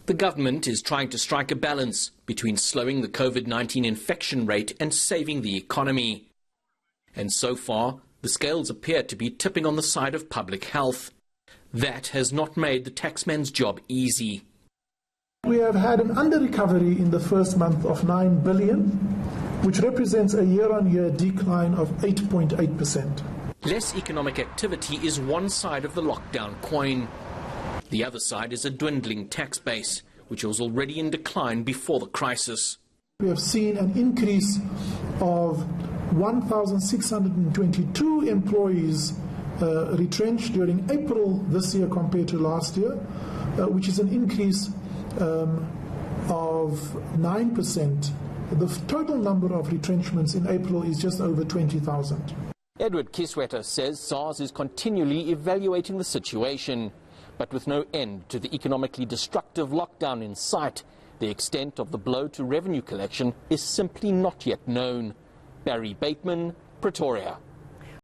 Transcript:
The government is trying to strike a balance between slowing the COVID-19 infection rate and saving the economy. And so far, the scales appear to be tipping on the side of public health. That has not made the taxman's job easy. We have had an under-recovery in the first month of 9 billion, which represents a year-on-year decline of 8.8%. Less economic activity is one side of the lockdown coin. The other side is a dwindling tax base, which was already in decline before the crisis. We have seen an increase of 1,622 employees retrenched during April this year compared to last year, which is an increase of 9%. The total number of retrenchments in April is just over 20,000. Edward Kiswetter says SARS is continually evaluating the situation. But with no end to the economically destructive lockdown in sight, the extent of the blow to revenue collection is simply not yet known. Barry Bateman, Pretoria.